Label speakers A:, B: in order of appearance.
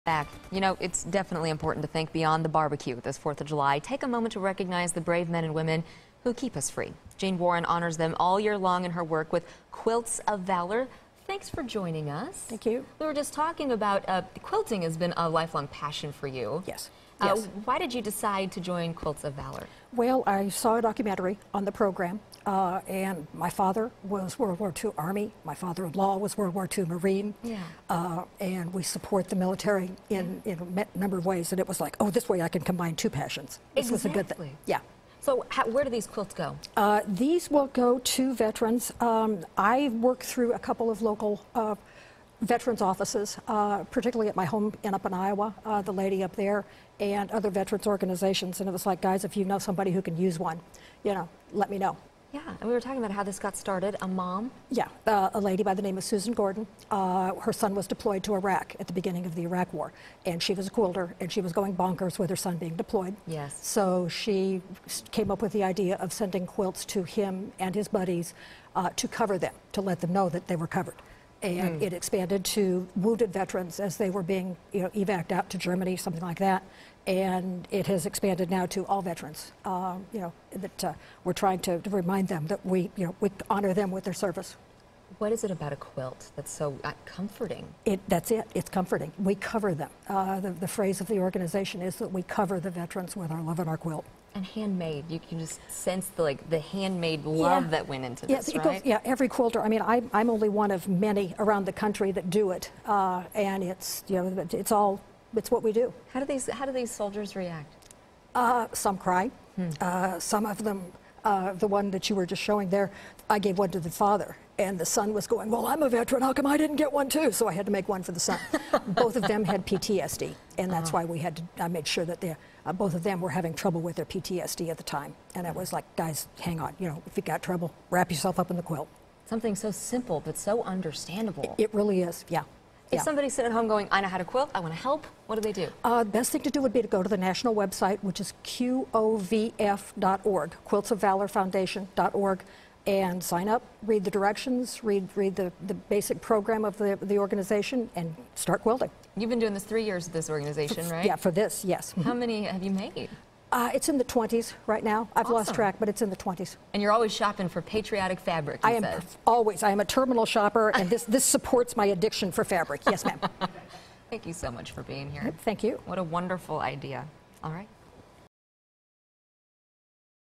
A: Back. You know, it's definitely important to think beyond the barbecue this 4th of July. Take a moment to recognize the brave men and women who keep us free. Jean Warren honors them all year long in her work with Quilts of Valor. Thanks for joining us.
B: Thank you.
A: We were just talking about quilting has been a lifelong passion for you.
B: Yes. Yes.
A: Why did you decide to join Quilts of Valor?
B: Well, I saw a documentary on the program, and my father was World War II Army. My father-in-law was World War II Marine.
A: Yeah.
B: And we support the military in a number of ways. And it was like, oh, this way I can combine two passions. This was a good thing. Yeah.
A: So where do these quilts go?
B: These will go to veterans. I work through a couple of local veterans offices, particularly at my home up in Iowa, the lady up there, and other veterans organizations. And it was like, guys, if you know somebody who can use one, you know, let me know.
A: Yeah, and we were talking about how this got started. A mom?
B: Yeah, a lady by the name of Susan Gordon. Her son was deployed to Iraq at the beginning of the Iraq War, and she was a quilter, and she was going bonkers with her son being deployed.
A: Yes.
B: So she came up with the idea of sending quilts to him and his buddies to cover them, to let them know that they were covered. And it expanded to wounded veterans as they were being, evac'd out to Germany, something like that. And it has expanded now to all veterans. That we're trying to remind them that we honor them with their service.
A: What is it about a quilt that's so comforting?
B: That's it. It's comforting. We cover them. The phrase of the organization is that we cover the veterans with our love and our quilt. And
A: handmade. You can just sense the handmade love that went into this, right?
B: Yeah, every quilter. I mean, I'm only one of many around the country that do it, and it's it's what we do.
A: How do these soldiers react?
B: Some cry. Some of them, the one that you were just showing there, I gave one to the father, and the son was going, well, I'm a veteran, how come I didn't get one too? So I had to make one for the son. Both of them had PTSD, and that's why I made sure that both of them were having trouble with their PTSD at the time. And it was like, guys, hang on, if you got trouble, wrap yourself up in the quilt.
A: Something so simple, but so understandable.
B: It really is, yeah.
A: If somebody's sitting at home going, I know how to quilt, I want to help, what do they do?
B: The best thing to do would be to go to the national website, which is QOVF.org, quiltsofvalorfoundation.org, and sign up, read the directions, read the basic program of the organization, and start quilting.
A: You've been doing this 3 years with this organization, right?
B: Yeah, for this, yes.
A: How many have you made?
B: It's in the 20s right now. I've lost track, but it's in the 20s.
A: And you're always shopping for patriotic fabric, you said.
B: Always. I am a terminal shopper, and this supports my addiction for fabric. Yes, ma'am.
A: Thank you so much for being here.
B: Thank you.
A: What a wonderful idea. All right.